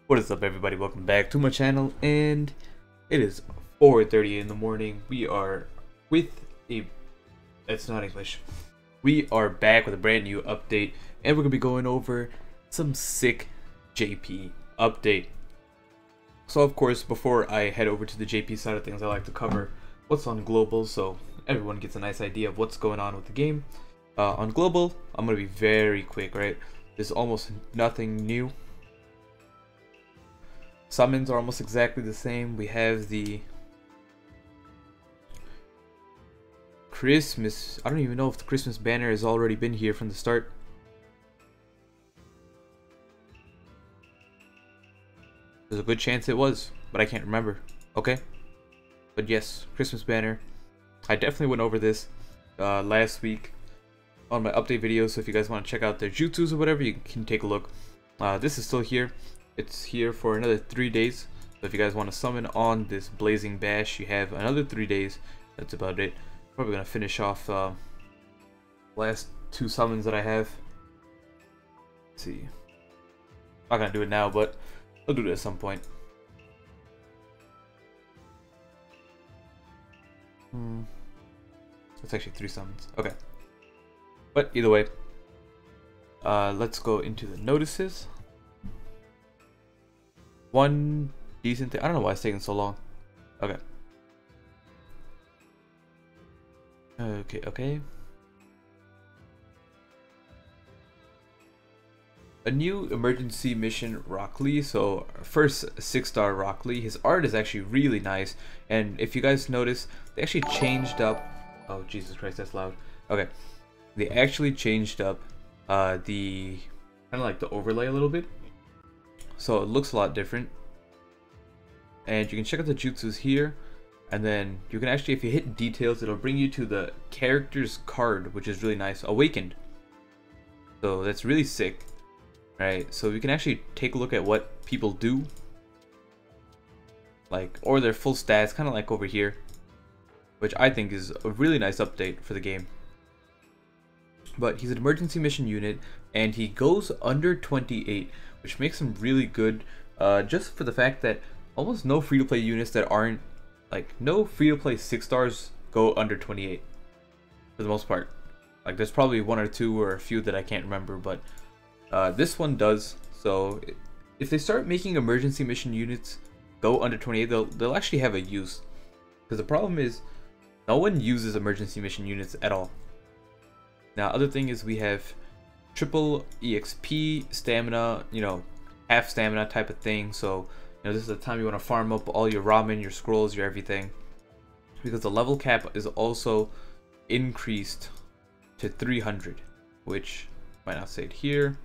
What is up, everybody? Welcome back to my channel, and it is 4:30 in the morning. We are with a it's not English. We are back with a brand new update, and we're gonna be going over some sick JP update. So of course, before I head over to the JP side of things, I like to cover what's on global so everyone gets a nice idea of what's going on with the game. On global, I'm gonna be very quick, right? There's almost nothing new. Summons are almost exactly the same. We have the Christmas. I don't even know if the Christmas banner has already been here from the start. There's a good chance it was, but I can't remember. Okay. But yes, Christmas banner. I definitely went over this last week on my update video, so if you guys want to check out their jutsus or whatever, you can take a look. This is still here. It's here for another 3 days. So if you guys want to summon on this Blazing Bash, you have another 3 days. That's about it. Probably gonna finish off last 2 summons that I have. Let's see. I'm not gonna do it now, but I'll do it at some point. That's actually 3 summons. Okay. But either way, let's go into the notices. One decent thing. I don't know why it's taking so long. Okay. Okay. A new emergency mission Rock Lee. So first 6-star Rock Lee. His art is actually really nice. And if you guys notice, they actually changed up. Oh Jesus Christ, that's loud. Okay. They actually changed up the kind of like the overlay a little bit. So it looks a lot different, and you can check out the jutsus here, and then you can actually, if you hit details, it'll bring you to the character's card, which is really nice. Awakened. So that's really sick, right? So we can actually take a look at what people do, like, or their full stats, kind of like over here, which I think is a really nice update for the game. But he's an emergency mission unit, and he goes under 28, which makes him really good, just for the fact that almost no free-to-play units that aren't, like, no free-to-play 6-stars go under 28, for the most part. Like, there's probably 1 or 2 or a few that I can't remember, but this one does. So if they start making emergency mission units go under 28, they'll actually have a use. Because the problem is, no one uses emergency mission units at all. Now, other thing is we have triple EXP, stamina, you know, half stamina type of thing. So, you know, this is the time you want to farm up all your ramen, your scrolls, your everything. Because the level cap is also increased to 300, which might not say it here,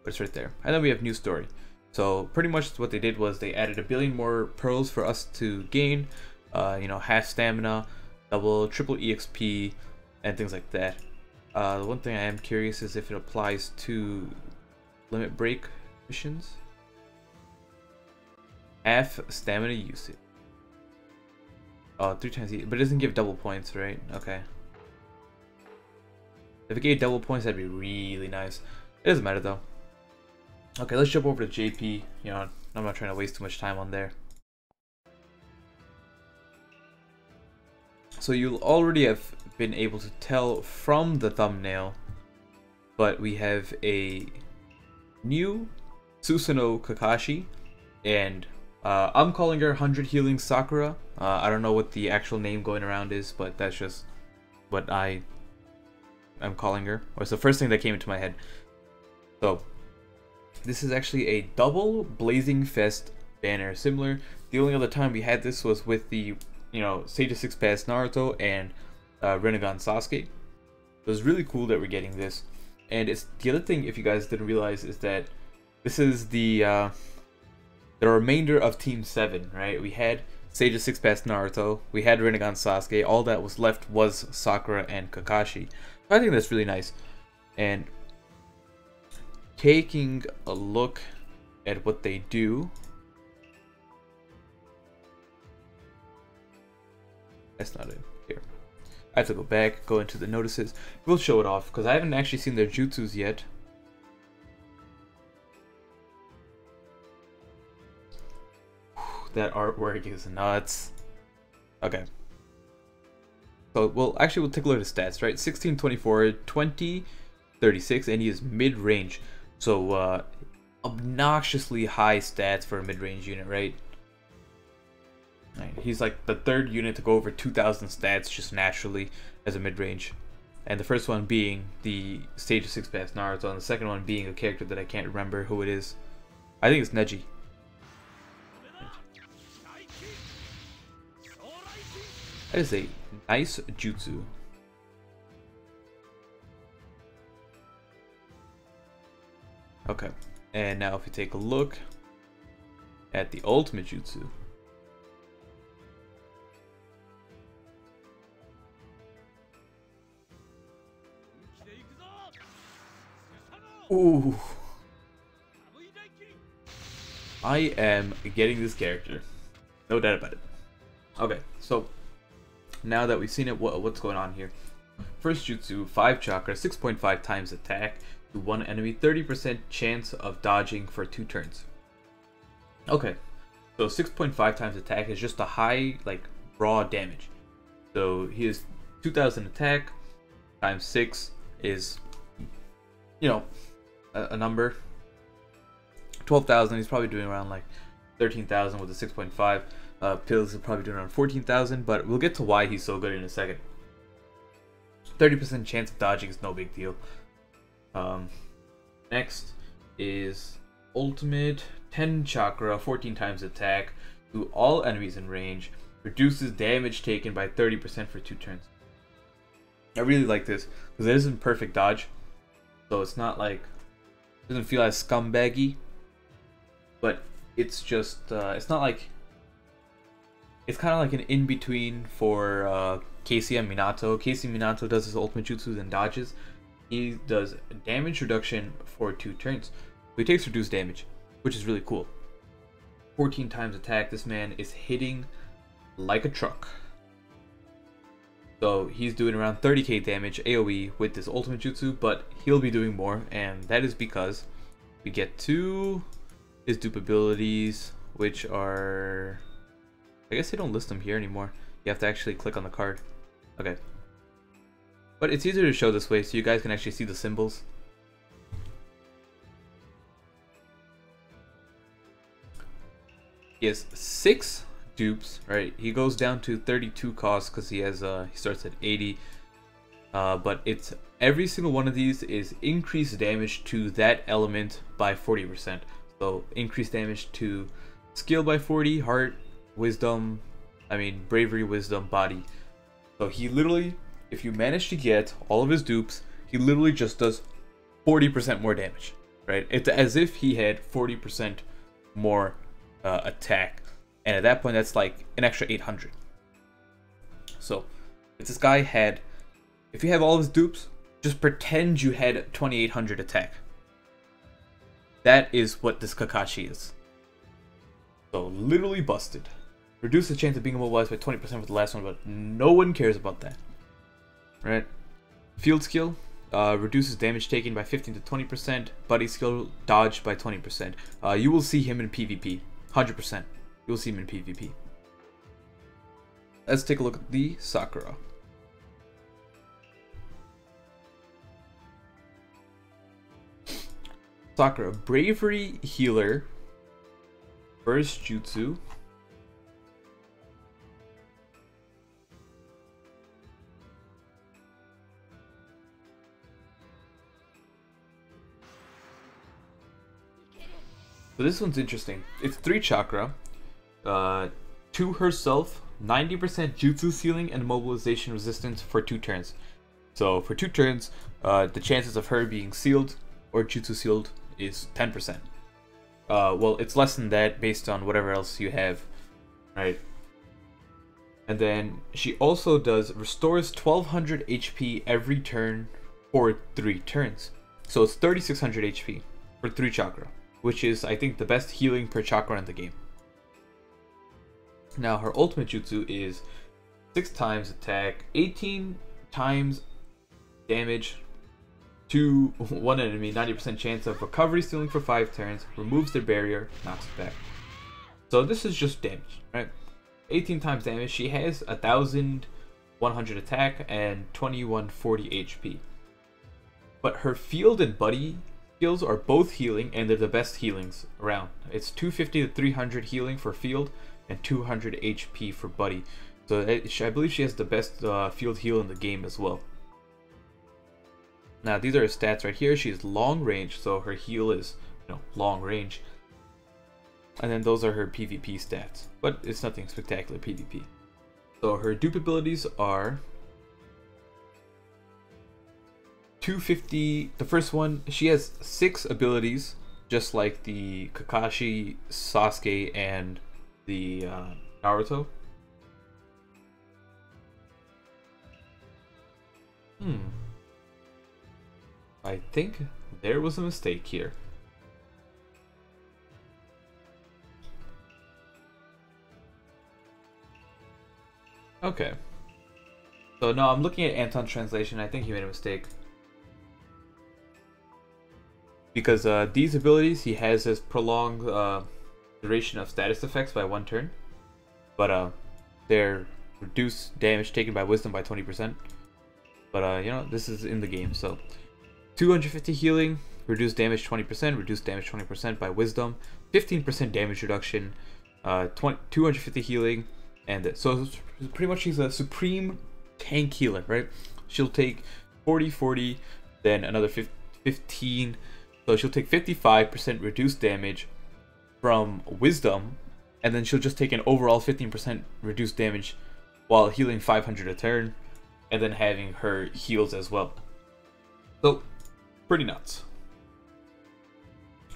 but it's right there. And then we have new story. So pretty much what they did was they added 1 billion more pearls for us to gain, you know, half stamina, triple EXP, and things like that. The one thing I am curious is if it applies to limit break missions. Half stamina usage. Oh, 3 times, but it doesn't give double points, right? Okay. If it gave double points, that'd be really nice. It doesn't matter though. Okay, let's jump over to JP. You know, I'm not trying to waste too much time on there. So you'll already have been able to tell from the thumbnail, but we have a new Susanoo Kakashi, and I'm calling her 100 Healing Sakura. I don't know what the actual name going around is, but that's just what I'm calling her, or it's the first thing that came into my head. So this is actually a double Blazing Fest banner, similar. The only other time we had this was with the, you know, Sage of 6 Pass Naruto and Rinnegan Sasuke. It was really cool that we're getting this. And it's the other thing, if you guys didn't realize, is that this is the remainder of Team 7, right? We had Sage of 6 Pass Naruto, we had Rinnegan Sasuke, all that was left was Sakura and Kakashi. I think that's really nice. And taking a look at what they do, that's not it. Here, I have to go back, go into the notices. We'll show it off because I haven't actually seen their jutsus yet. That artwork is nuts. Okay. So, well, actually, we'll take a look at his stats, right? 16, 24, 20, 36, and he is mid-range. So, obnoxiously high stats for a mid-range unit, right? He's like the third unit to go over 2,000 stats just naturally as a mid-range. And the first one being the Stage of 6 Pass Naruto, and the second one being a character that I can't remember who it is. I think it's Neji. That is a nice jutsu. Okay, and now if we take a look at the ultimate jutsu. Ooh. I am getting this character. No doubt about it. Okay, so now that we've seen it, what's going on here? First jutsu, 5 chakra, 6.5 times attack to one enemy, 30% chance of dodging for 2 turns. Okay, so 6.5 times attack is just a high, like, raw damage. So he has 2,000 attack times 6 is, you know, a number. 12,000. He's probably doing around like 13,000 with the 6.5. Pills are probably doing around 14,000, but we'll get to why he's so good in a second. 30% chance of dodging is no big deal. Next is ultimate 10 chakra, 14 times attack to all enemies in range, reduces damage taken by 30% for 2 turns. I really like this because it isn't perfect dodge, so it's not like, it doesn't feel as scumbaggy, but it's just it's not like, it's kind of like an in-between for Casey and Minato. Casey Minato does his ultimate jutsu and dodges. He does damage reduction for 2 turns. So he takes reduced damage, which is really cool. 14 times attack. This man is hitting like a truck. So he's doing around 30k damage AoE with this ultimate jutsu, but he'll be doing more, and that is because we get to his dupe abilities, which are, I guess they don't list them here anymore. You have to actually click on the card. Okay. But it's easier to show this way so you guys can actually see the symbols. He has 6 dupes, right? He goes down to 32 cost because he has he starts at 80. But it's every single one of these is increased damage to that element by 40%. So increased damage to skill by 40, heart, wisdom, bravery, wisdom, body. So he literally, if you manage to get all of his dupes, he literally just does 40% more damage, right? It's as if he had 40% more attack, and at that point that's like an extra 800. So if this guy had, if you have all of his dupes, just pretend you had 2800 attack. That is what this Kakashi is. So literally busted. Reduce the chance of being immobilized by 20% for the last one, but no one cares about that. Right? Field skill reduces damage taken by 15 to 20%. Buddy skill dodge by 20%. You will see him in PvP. 100%. You'll see him in PvP. Let's take a look at the Sakura. Sakura, bravery healer. First jutsu. So this one's interesting. It's 3 chakra. To herself, 90% jutsu sealing and mobilization resistance for 2 turns. So for 2 turns, the chances of her being sealed or jutsu sealed is 10%. Well, it's less than that based on whatever else you have, right? And then she also does restores 1200 HP every turn for 3 turns. So it's 3600 HP for 3 chakra, which is, I think, the best healing per chakra in the game. Now her ultimate jutsu is 6 times attack, 18 times damage to one enemy, 90% chance of recovery, stealing for 5 turns, removes their barrier, knocks it back. So this is just damage, right? 18 times damage. She has 1,100 attack and 2,140 HP. But her field and buddy skills are both healing, and they're the best healings around. It's 250 to 300 healing for field and 200 HP for buddy. So I believe she has the best field heal in the game as well. Now these are her stats right here. She has long range, so her heal is long range. And then those are her PvP stats, but it's nothing spectacular PvP. So her dupe abilities are 250. The first one, she has 6 abilities, just like the Kakashi, Sasuke, and the Naruto. I think there was a mistake here. Okay. So no, I'm looking at Anton's translation. I think he made a mistake. Because these abilities, he has this prolonged duration of status effects by 1 turn. But they're reduced damage taken by wisdom by 20%. But this is in the game, so 250 healing, reduced damage 20%, reduced damage 20% by wisdom, 15% damage reduction, 250 healing, and so pretty much she's a supreme tank healer, right? She'll take 40, then another 15, so she'll take 55% reduced damage from wisdom, and then she'll just take an overall 15% reduced damage while healing 500 a turn, and then having her heals as well. So pretty nuts.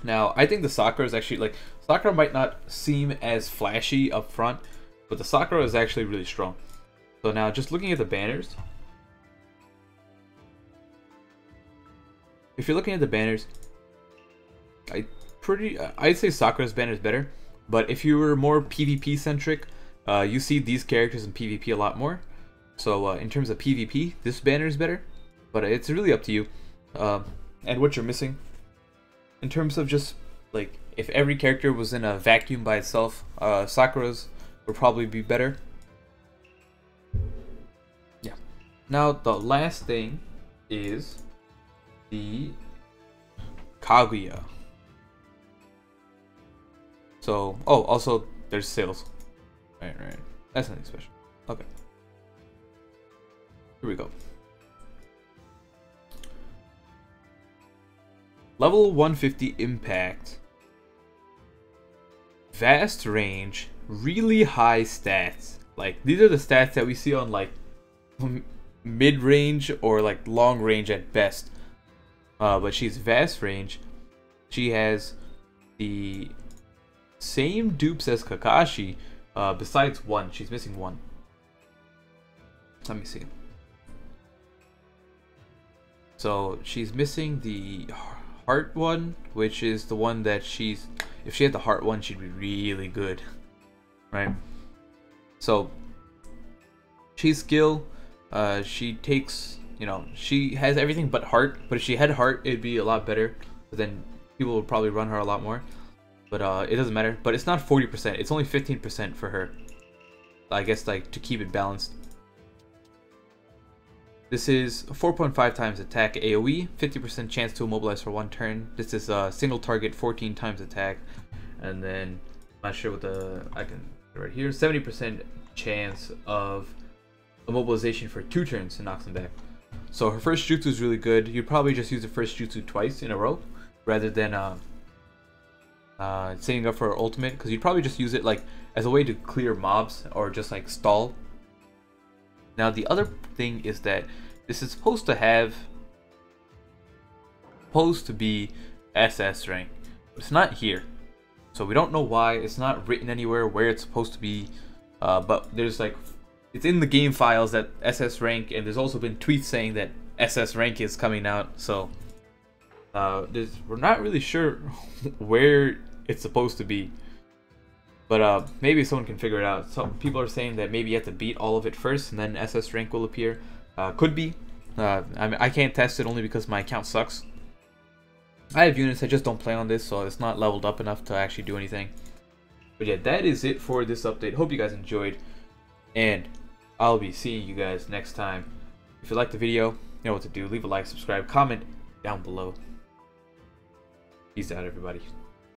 Now I think the Sakura is actually Sakura might not seem as flashy up front, but the Sakura is actually really strong. So now just looking at the banners, if you're looking at the banners, I'd say Sakura's banner is better. But if you were more PvP centric, you see these characters in PvP a lot more. So in terms of PvP, this banner is better, but it's really up to you and what you're missing. In terms of just if every character was in a vacuum by itself, Sakura's would probably be better. Yeah. Now the last thing is the Kaguya. So also there's sales. Right. That's nothing special. Okay. Here we go. Level 150 impact. Vast range, really high stats. These are the stats that we see on mid-range or long range at best. But she's vast range. She has the same dupes as Kakashi, besides one. She's missing one. Let me see. So she's missing the heart one, which is the one that if she had the heart one, she'd be really good, right? So she's skill, she takes, she has everything but heart, but if she had heart, it'd be a lot better. But then people would probably run her a lot more, but it doesn't matter. But it's not 40%, it's only 15% for her, I guess, to keep it balanced. This is 4.5 times attack AoE, 50% chance to immobilize for 1 turn. This is a single target, 14 times attack, and then I'm not sure what I can right here, 70% chance of immobilization for 2 turns and knocks them back. So her first jutsu is really good. You'd probably just use the first jutsu twice in a row rather than saving up for her ultimate, because you'd probably just use it as a way to clear mobs or just stall. Now the other thing is that this is supposed to be SS rank. It's not here, so we don't know why. It's not written anywhere where it's supposed to be, but there's it's in the game files that SS rank, and there's also been tweets saying that SS rank is coming out. So we're not really sure where it's supposed to be. But maybe someone can figure it out. Some people are saying that maybe you have to beat all of it first and then SS rank will appear. Could be. I can't test it only because my account sucks. I have units, I just don't play on this, so it's not leveled up enough to actually do anything. But yeah, that is it for this update. Hope you guys enjoyed, and I'll be seeing you guys next time. If you liked the video, you know what to do. Leave a like, subscribe, comment down below. Peace out, everybody.